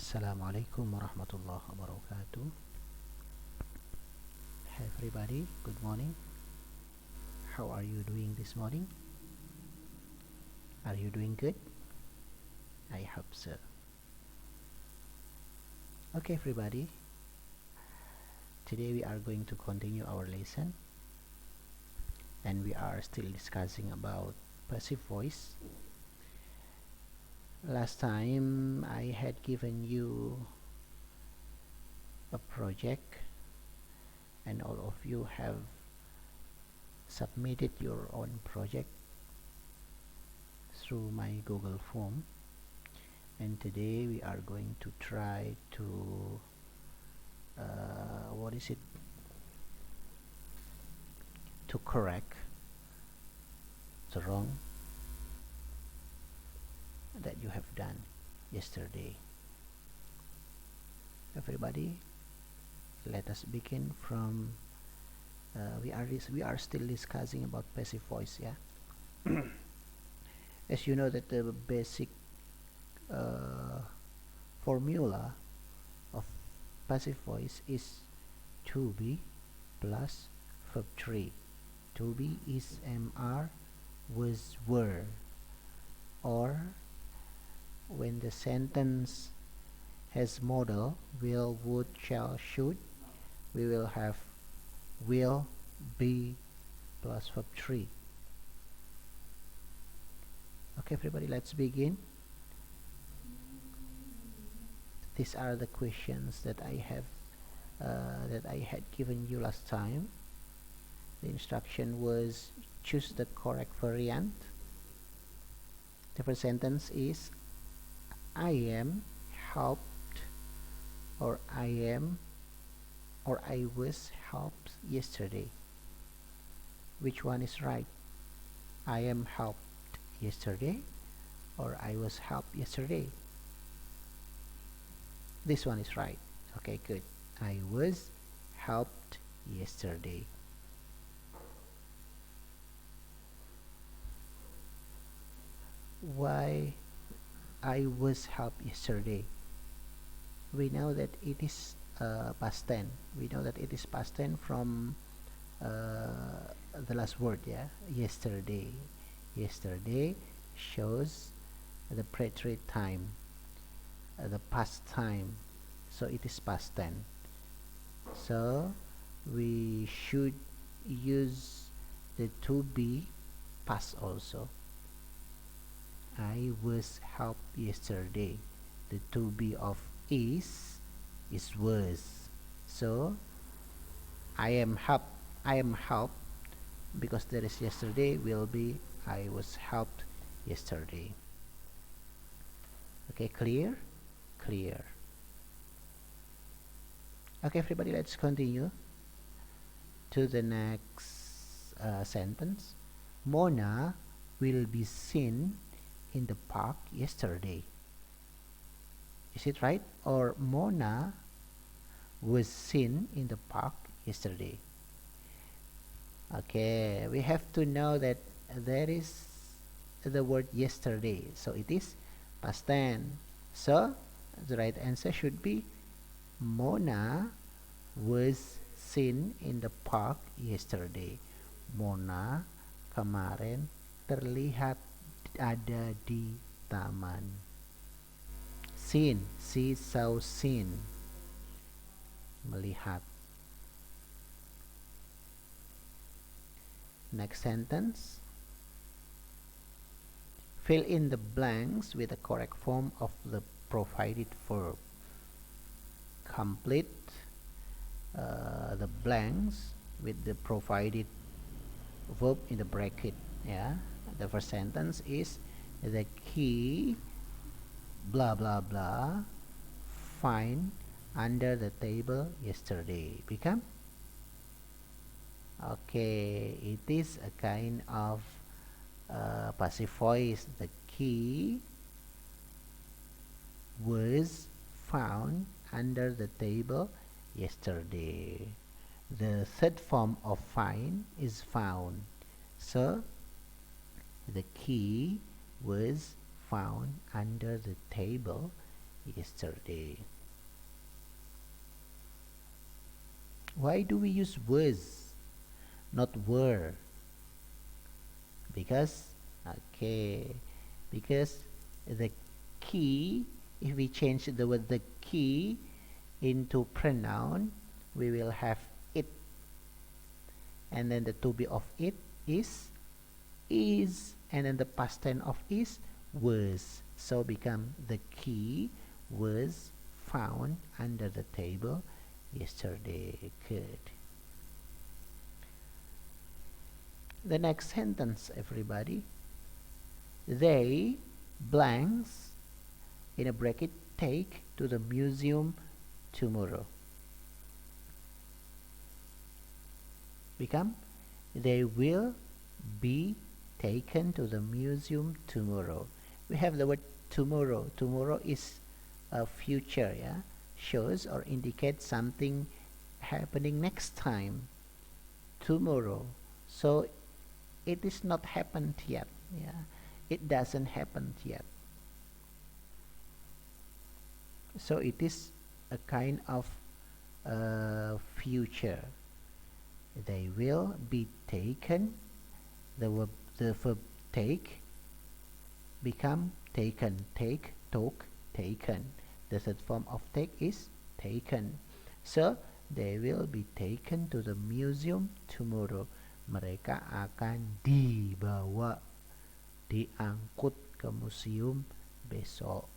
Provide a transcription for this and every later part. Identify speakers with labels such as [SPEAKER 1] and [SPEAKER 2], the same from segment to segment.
[SPEAKER 1] Assalamualaikum warahmatullahi wabarakatuh. Hi everybody, good morning. How are you doing this morning? Are you doing good? I hope so. Okay everybody, today we are going to continue our lesson and we are still discussing about passive voice. Last time I had given you a project and all of you have submitted your own project through my Google form, and today we are going to try to to correct the wrong that you have done yesterday. Everybody, let us begin from we are still discussing about passive voice, yeah. As you know that the basic formula of passive voice is to be plus verb 3. To be is MR was were, or when the sentence has modal will, would, shall, should, we will have will, be plus verb 3. Okay everybody, let's begin. These are the questions that I have that I had given you last time. The instruction was choose the correct variant. The first sentence is I am helped, or I am, or I was helped yesterday. Which one is right? I am helped yesterday, or I was helped yesterday? This one is right. Okay, good. I was helped yesterday. Why I was helped yesterday? We know that it is past tense. We know that it is past tense from the last word, yeah, yesterday. Yesterday shows the preterite time, the past time, so it is past tense. So we should use the to be past also. I was helped yesterday. The to be of is was. So I am helped. I am helped because there is yesterday will be I was helped yesterday. Okay, clear? Clear. Okay everybody, let's continue to the next sentence. Mona will be seen in the park yesterday. Is it right? Or Mona was seen in the park yesterday. Okay, we have to know that there is the word yesterday, so it is past tense. So the right answer should be Mona was seen in the park yesterday. Mona kemarin terlihat ada di taman. Seen, she saw seen, melihat. Next sentence. Fill in the blanks with the correct form of the provided verb. Complete the blanks with the provided verb in the bracket. Yeah, the first sentence is the key blah blah blah find under the table yesterday. Become okay, it is a kind of passive voice. The key was found under the table yesterday. The third form of find is found. So the key was found under the table yesterday. Why do we use was, not were? Because, okay, because the key, if we change the word the key into pronoun, we will have it, and then the to be of it is, and then the past tense of is was. So become the key was found under the table yesterday. Good. The next sentence, everybody. They blanks in a bracket take to the museum tomorrow. Become they will be taken to the museum tomorrow. We have the word tomorrow. Tomorrow is a future, yeah, shows or indicates something happening next time. Tomorrow. So it is not happened yet, yeah, it doesn't happen yet. So it is a kind of future. They will be taken. The verb take become taken. Take, took, taken. The third form of take is taken. So they will be taken to the museum tomorrow. Mereka akan dibawa, diangkut ke museum besok.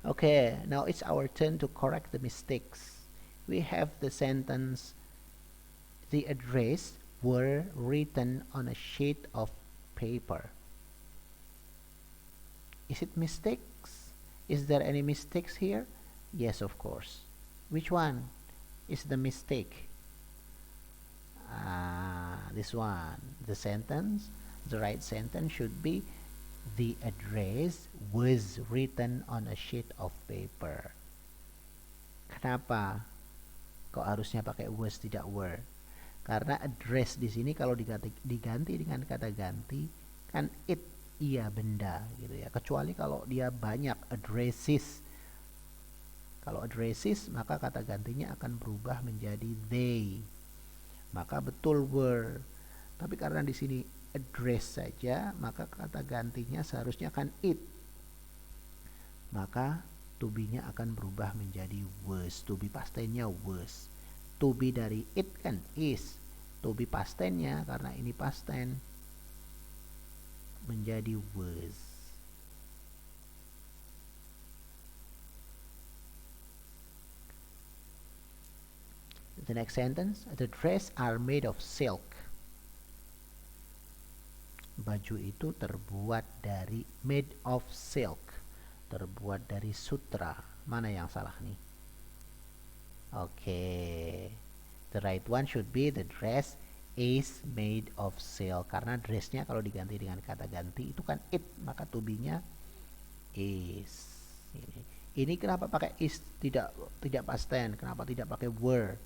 [SPEAKER 1] Okay, now it's our turn to correct the mistakes. We have the sentence, the address were written on a sheet of paper. Is it mistakes? Is there any mistakes here? Yes, of course. Which one is the mistake? This one. The right sentence should be, the address was written on a sheet of paper. Kenapa kok harusnya pakai was tidak were? Karena address di sini kalau diganti dengan kata ganti kan it, iya benda gitu ya. Kecuali kalau dia banyak addresses. Kalau addresses maka kata gantinya akan berubah menjadi they. Maka betul were. Tapi karena di sini address saja, maka kata gantinya seharusnya kan it. Maka to be-nya akan berubah menjadi was. To be past tense-nya was. To be dari it kan is. To be past tense-nya karena ini past tense menjadi was. The next sentence, the dress are made of silk. Baju itu terbuat dari, made of silk, terbuat dari sutra. Mana yang salah nih? Okay, the right one should be the dress is made of silk. Karena dressnya kalau diganti dengan kata ganti itu kan it, maka to be-nya is. Ini kenapa pakai is, tidak past tense? Kenapa tidak pakai were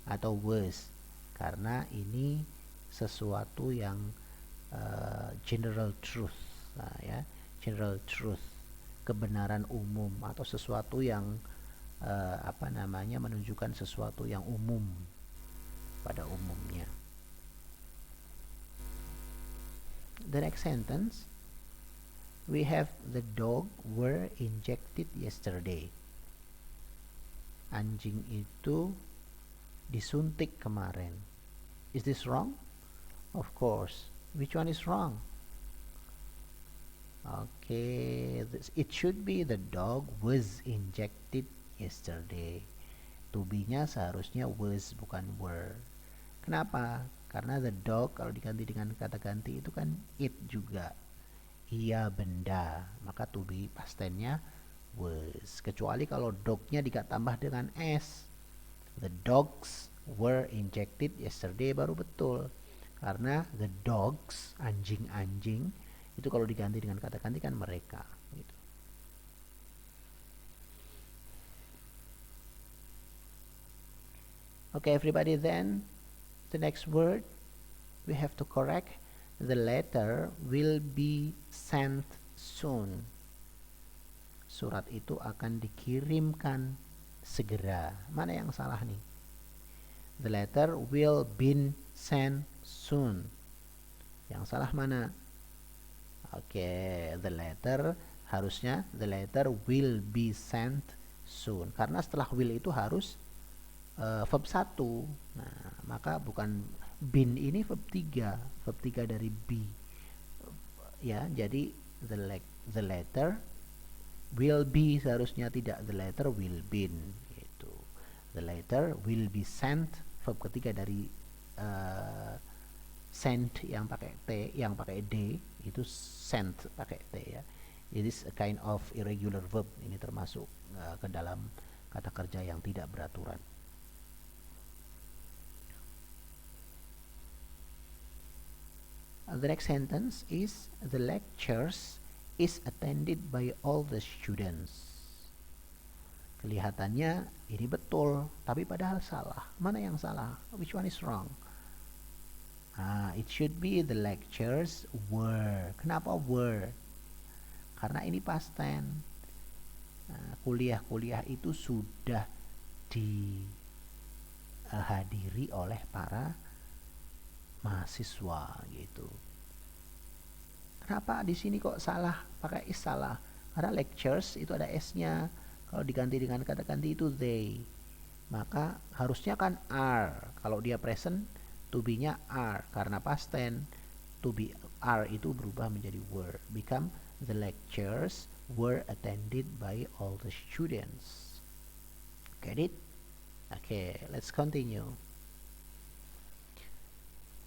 [SPEAKER 1] atau was? Karena ini sesuatu yang general truth, ya, general truth, kebenaran umum atau sesuatu yang menunjukkan sesuatu yang umum pada umumnya. The next sentence, we have the dog were injected yesterday. Anjing itu disuntik kemarin. Is this wrong? Of course. Which one is wrong? Okay, it should be the dog was injected yesterday. To be-nya seharusnya was bukan were. Kenapa? Karena the dog kalau diganti dengan kata ganti itu kan it juga. Iya benda. Maka to be past tense-nya was. Kecuali kalau dog-nya ditambah dengan s. The dogs were injected yesterday baru betul. Karena the dogs, anjing-anjing, itu kalau diganti dengan kata ganti kan mereka gitu. Okay, everybody, then the next word we have to correct, The letter will be sent soon. Surat itu akan dikirimkan segera. Mana yang salah nih? The letter will be sent soon. Yang salah mana? Oke, the letter harusnya the letter will be sent soon. Karena setelah will itu harus verb 1. Nah, maka bukan been ini verb 3. Verb 3 dari be. Ya, jadi the letter will be seharusnya tidak the letter will been gitu. The letter will be sent, verb ketiga dari sent yang pakai T, yang pakai D itu sent pakai T ya. It is a kind of irregular verb. Ini termasuk ke dalam kata kerja yang tidak beraturan. The next sentence is the lectures is attended by all the students. Kelihatannya ini betul, tapi padahal salah. Mana yang salah? Which one is wrong? It should be the lectures were. Kenapa were? Karena ini past tense. Kuliah-kuliah itu sudah dihadiri oleh para mahasiswa gitu. Kenapa di sini kok salah pakai is salah? Karena lectures itu ada s-nya. Kalau diganti dengan kata ganti itu they. Maka harusnya kan are. Kalau dia present to be-nya are. Karena past tense to be are itu berubah menjadi were. Become the lectures were attended by all the students. Get it? Okay, let's continue.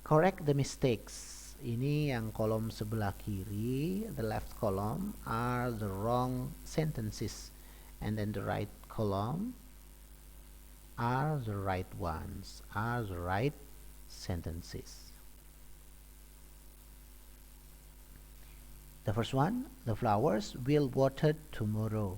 [SPEAKER 1] Correct the mistakes. Ini yang kolom sebelah kiri, the left column are the wrong sentences, and then the right column are the right ones, are the right sentences. The first one, the flowers will water tomorrow.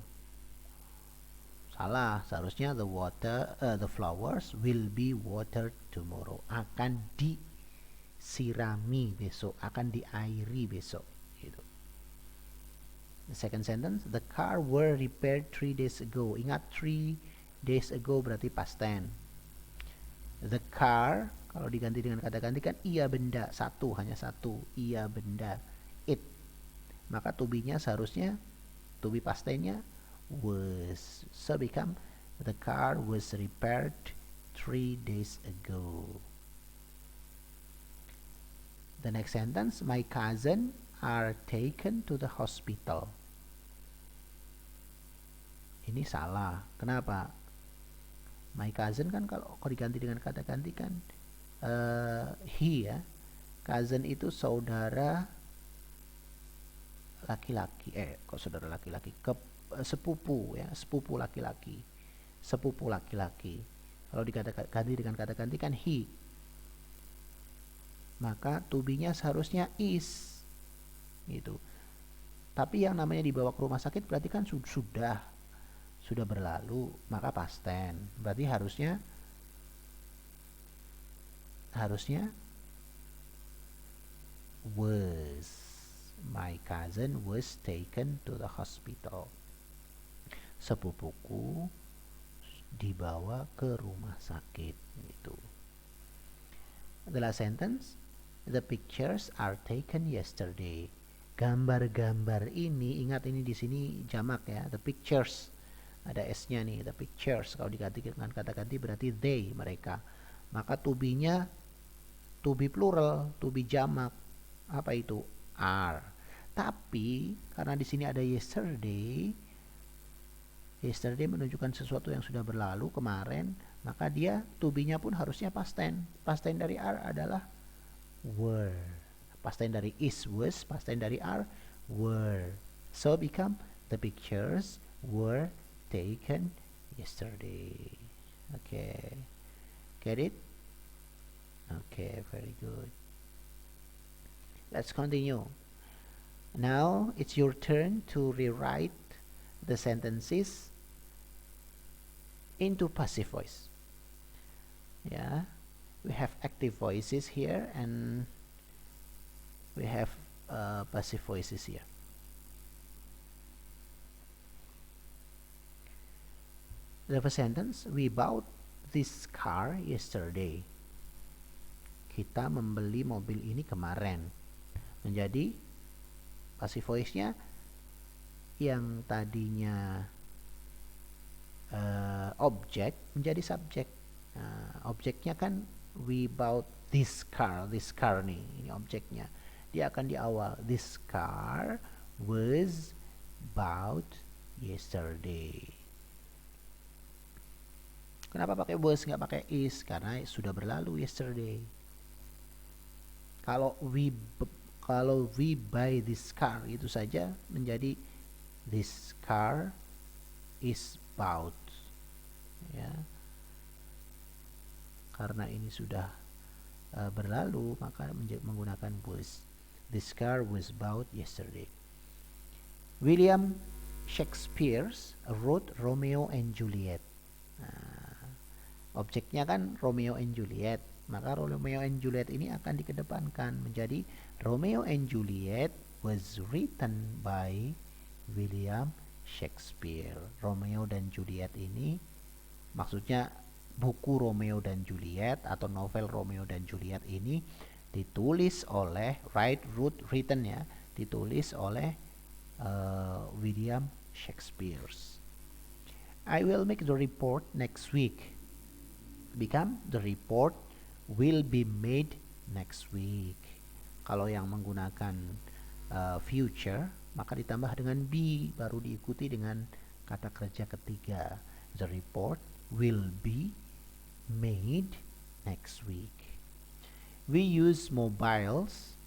[SPEAKER 1] Salah, seharusnya the flowers will be watered tomorrow. Akan disirami besok, akan diairi besok. Gitu. The second sentence, the car were repaired 3 days ago. Ingat 3 days ago berarti past tense. The car kalau diganti dengan kata ganti kan iya benda, satu, hanya satu, iya benda, it. Maka to be-nya seharusnya to be past tense-nya was. So become the car was repaired 3 days ago. The next sentence, my cousin are taken to the hospital. Ini salah. Kenapa? My cousin kan kalau diganti dengan kata ganti kan he ya. Cousin itu saudara laki-laki. Kok saudara laki-laki? Sepupu ya, sepupu laki-laki. Sepupu laki-laki. Kalau ganti dengan kata ganti kan he. Maka to be-nya seharusnya is. Gitu. Tapi yang namanya dibawa ke rumah sakit berarti kan sudah berlalu, maka past tense. Berarti harusnya was. My cousin was taken to the hospital. Sepupuku dibawa ke rumah sakit gitu. The last sentence, the pictures are taken yesterday. Gambar-gambar ini, ingat ini di sini jamak ya, the pictures. Ada s-nya nih, the pictures. Kalau diganti dengan kata ganti berarti they, mereka. Maka to be-nya to be plural, to be jamak. Apa itu? Are. Tapi karena di sini ada yesterday menunjukkan sesuatu yang sudah berlalu kemarin, maka dia to be-nya pun harusnya past tense. Past tense dari are adalah were. Past tense dari is was, past tense dari are were. So become the pictures were taken yesterday. Okay. Get it? Okay, very good. Let's continue. Now it's your turn to rewrite the sentences into passive voice. Yeah, we have active voices here, and we have passive voices here. The first sentence, we bought this car yesterday. Kita membeli mobil ini kemarin. Menjadi passive voice-nya yang tadinya objek menjadi subjek. Objeknya kan we bought this car nih, ini objeknya. Dia akan di awal, this car was bought yesterday. Kenapa pakai was nggak pakai is? Karena sudah berlalu yesterday. Kalau we buy this car itu saja menjadi this car is bought, ya. Karena ini sudah berlalu, maka menggunakan was. This car was bought yesterday. William Shakespeare wrote Romeo and Juliet. Objeknya kan Romeo and Juliet, maka Romeo and Juliet ini akan dikedepankan menjadi Romeo and Juliet was written by William Shakespeare. Romeo dan Juliet ini maksudnya buku Romeo dan Juliet atau novel Romeo dan Juliet ini ditulis oleh written ya, ditulis oleh William Shakespeare. I will make the report next week. Become the report will be made next week. Kalau yang menggunakan future maka ditambah dengan be, baru diikuti dengan kata kerja ketiga. The report will be made next week. We use mobiles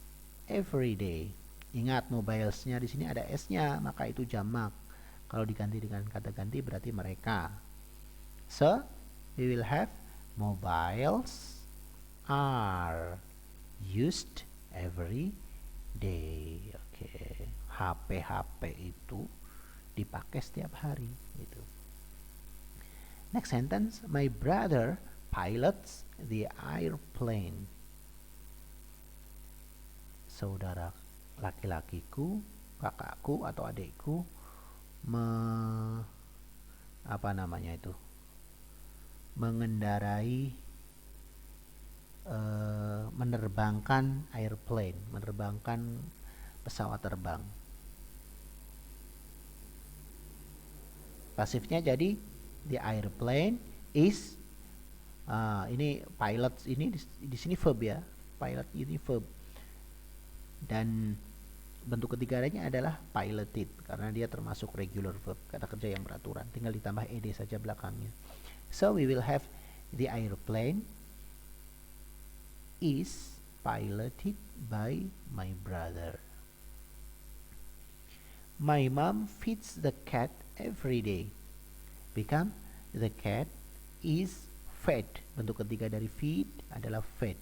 [SPEAKER 1] every day. Ingat, mobilesnya di sini ada s-nya, maka itu jamak. Kalau diganti dengan kata ganti berarti mereka. So, we will have mobiles are used every day. Oke, HP itu dipakai setiap hari gitu. Next sentence, my brother pilots the airplane. Saudara laki-lakiku, kakakku atau adikku mengendarai menerbangkan airplane, menerbangkan pesawat terbang. Pasifnya jadi the airplane is ini pilot ini di sini verb ya. Pilot ini verb. Dan bentuk ketiganya adalah piloted karena dia termasuk regular verb, kata kerja yang beraturan. Tinggal ditambah ed saja belakangnya. So we will have the airplane is piloted by my brother. My mom feeds the cat every day. Become the cat is fed. Bentuk ketiga dari feed adalah fed.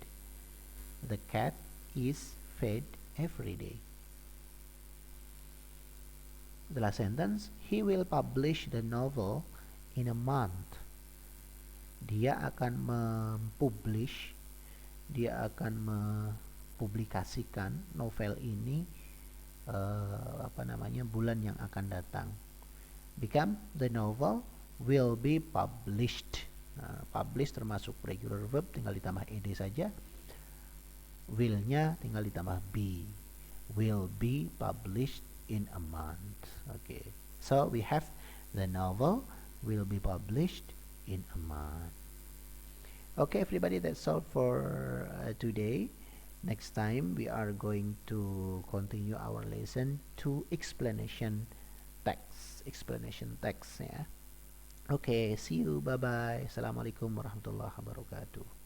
[SPEAKER 1] The cat is fed every day. The last sentence, he will publish the novel in a month. Dia akan mempublish, dia akan mempublikasikan novel ini bulan yang akan datang. Become the novel will be published. Publish termasuk regular verb, tinggal ditambah ed saja. Will-nya tinggal ditambah be. Will be published in a month. Okay, so we have the novel will be published in a month. Okay, everybody, that's all for today. Next time we are going to continue our lesson to explanation text ya. Okay, see you, bye bye. Assalamualaikum warahmatullahi wabarakatuh.